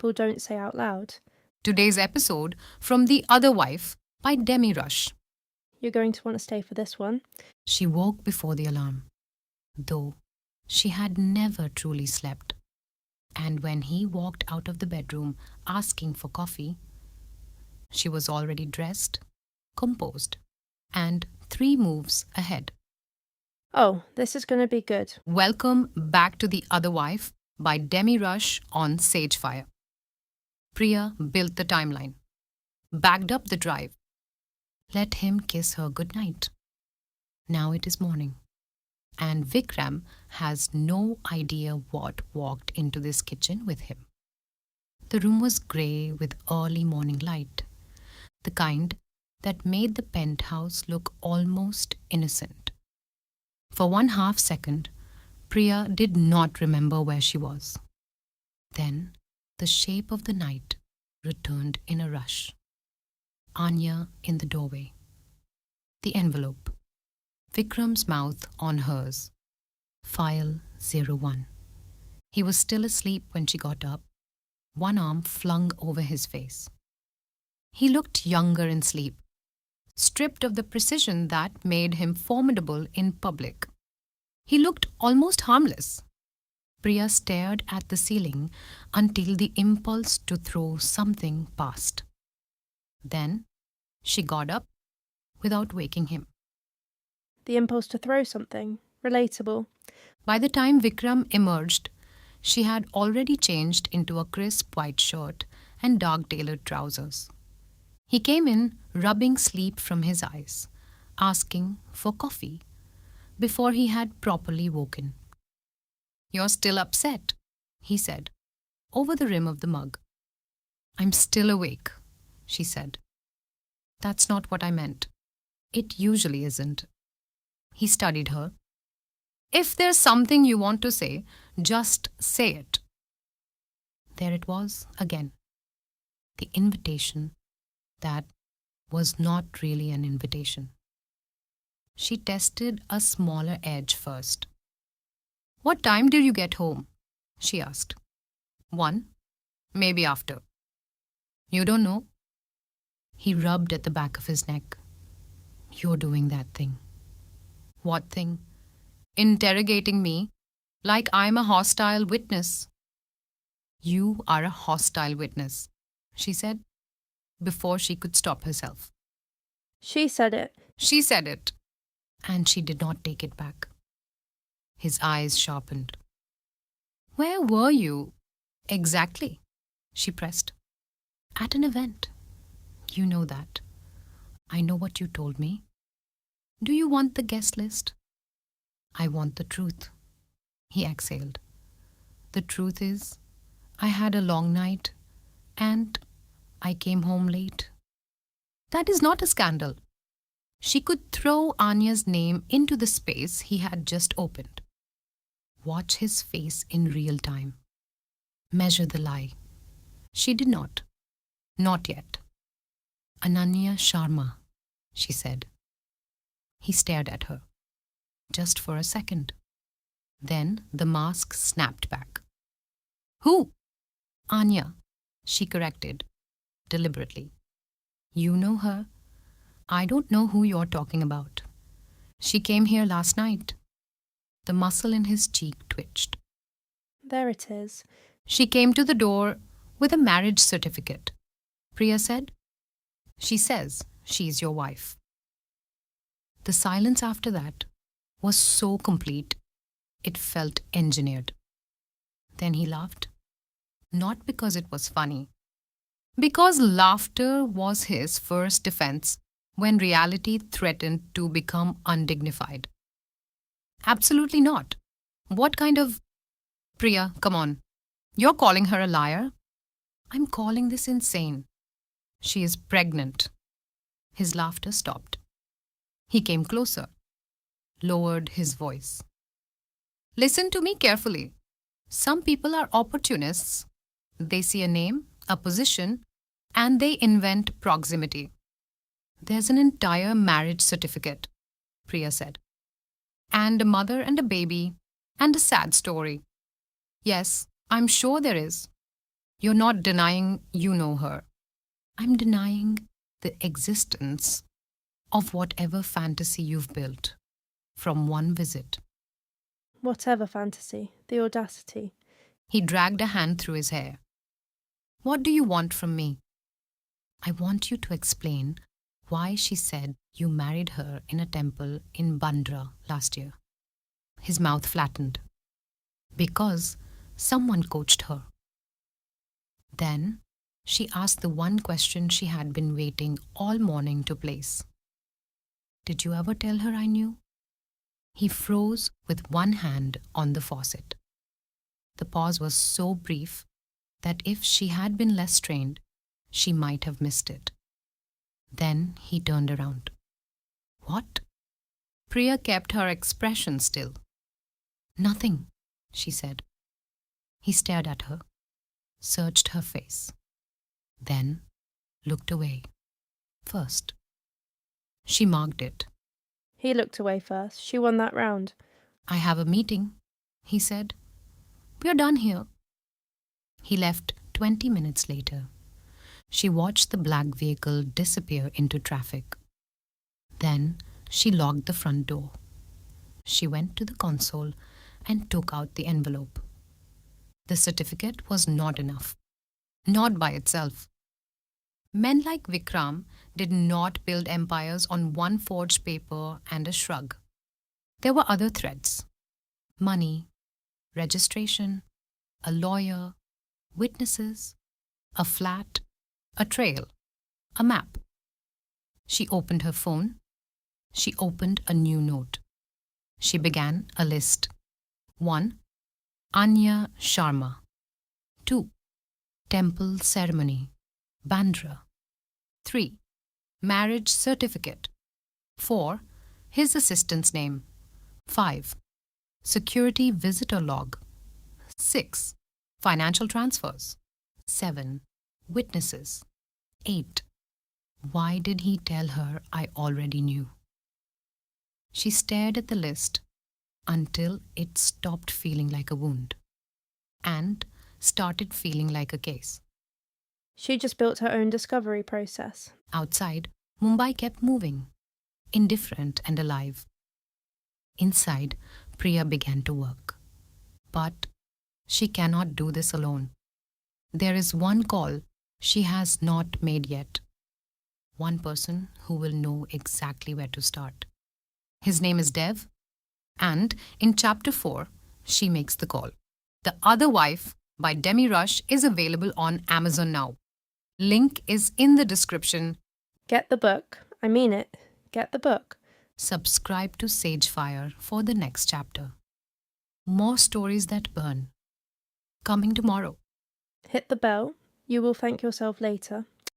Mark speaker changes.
Speaker 1: people don't say out loud.
Speaker 2: Today's episode from The Other Wife by Demi Rush.
Speaker 1: You're going to want to stay for this one.
Speaker 2: She woke before the alarm, though she had never truly slept. And when he walked out of the bedroom asking for coffee, she was already dressed, composed, and 3 moves ahead.
Speaker 1: Oh, this is going to be good.
Speaker 2: Welcome back to The Other Wife by Demi Rush on Sagefire. Priya built the timeline, backed up the drive, let him kiss her goodnight. Now it is morning, and Vikram has no idea what walked into this kitchen with him. The room was grey with early morning light, the kind that made the penthouse look almost innocent. For 1/2 second, Priya did not remember where she was. Then the shape of the night returned in a rush. Anya in the doorway. The envelope. Vikram's mouth on hers. File 01. He was still asleep when she got up, one arm flung over his face. He looked younger in sleep, stripped of the precision that made him formidable in public. He looked almost harmless. Priya stared at the ceiling until the impulse to throw something passed. Then she got up without waking him.
Speaker 1: The impulse to throw something. Relatable.
Speaker 2: By the time Vikram emerged, she had already changed into a crisp white shirt and dark tailored trousers. He came in, rubbing sleep from his eyes, asking for coffee, before he had properly woken. "You're still upset," he said, over the rim of the mug. "I'm still awake," she said. "That's not what I meant. It usually isn't." He studied her. "If there's something you want to say, just say it." There it was again. The invitation that was not really an invitation. She tested a smaller edge first. "What time did you get home?" she asked. 1, maybe after." "You don't know?" He rubbed at the back of his neck. "You're doing that thing." "What thing?" "Interrogating me like I'm a hostile witness." "You are a hostile witness," she said, before she could stop herself.
Speaker 1: She said it.
Speaker 2: She said it, and she did not take it back. His eyes sharpened. "Where were you exactly?" she pressed. "At an event. You know that. I know what you told me. Do you want the guest list?" "I want the truth," he exhaled. "The truth is, I had a long night, and I came home late." That is not a scandal. She could throw Anya's name into the space he had just opened. Watch his face in real time. Measure the lie. She did not. Not yet. "Ananya Sharma," she said. He stared at her. Just for a second. Then the mask snapped back. "Who?" "Anya," she corrected, deliberately. "You know her. I don't know who you're talking about. She came here last night." The muscle in his cheek twitched.
Speaker 1: There it is.
Speaker 2: "She came to the door with a marriage certificate," Priya said. "She says she's your wife." The silence after that was so complete, it felt engineered. Then he laughed. Not because it was funny. Because laughter was his first defense when reality threatened to become undignified. "Absolutely not. What kind of—" "Priya, come on. You're calling her a liar?" "I'm calling this insane. She is pregnant." His laughter stopped. He came closer, lowered his voice. "Listen to me carefully. Some people are opportunists. They see a name, a position, and they invent proximity. There's an entire marriage certificate," Priya said. "And a mother and a baby, and a sad story. Yes, I'm sure there is. You're not denying you know her. I'm denying the existence of whatever fantasy you've built from one visit.
Speaker 1: Whatever fantasy, the audacity.
Speaker 2: He dragged a hand through his hair. What do you want from me? I want you to explain why she said you married her in a temple in Bandra last year. His mouth flattened. Because someone coached her. Then she asked the one question she had been waiting all morning to place. Did you ever tell her I knew? He froze with one hand on the faucet. The pause was so brief that if she had been less trained, she might have missed it. Then he turned around. What? Priya kept her expression still. Nothing, she said. He stared at her, searched her face, then looked away. First. She marked it.
Speaker 1: He looked away first. She won that round.
Speaker 2: I have a meeting, he said. We're done here. He left 20 minutes later. She watched the black vehicle disappear into traffic. Then she locked the front door. She went to the console and took out the envelope. The certificate was not enough. Not by itself. Men like Vikram did not build empires on one forged paper and a shrug. There were other threads. Money, registration, a lawyer, witnesses, a flat, a trail, a map. She opened her phone. She opened a new note. She began a list. 1. Anya Sharma. 2. Temple ceremony, Bandra. 3. Marriage certificate. 4. His assistant's name. 5. Security visitor log. 6. Financial transfers. 7. Witnesses. 8. Why did he tell her I already knew? She stared at the list until it stopped feeling like a wound and started feeling like a case.
Speaker 1: She just built her own discovery process.
Speaker 2: Outside, Mumbai kept moving, indifferent and alive. Inside, Priya began to work. But she cannot do this alone. There is one call she has not made yet. One person who will know exactly where to start. His name is Dev, and in chapter 4, she makes the call. The Other Wife by Demi Rush is available on Amazon now. Link is in the description.
Speaker 1: Get the book. I mean it. Get the book.
Speaker 2: Subscribe to Sagefire for the next chapter. More stories that burn. Coming tomorrow.
Speaker 1: Hit the bell. You will thank yourself later.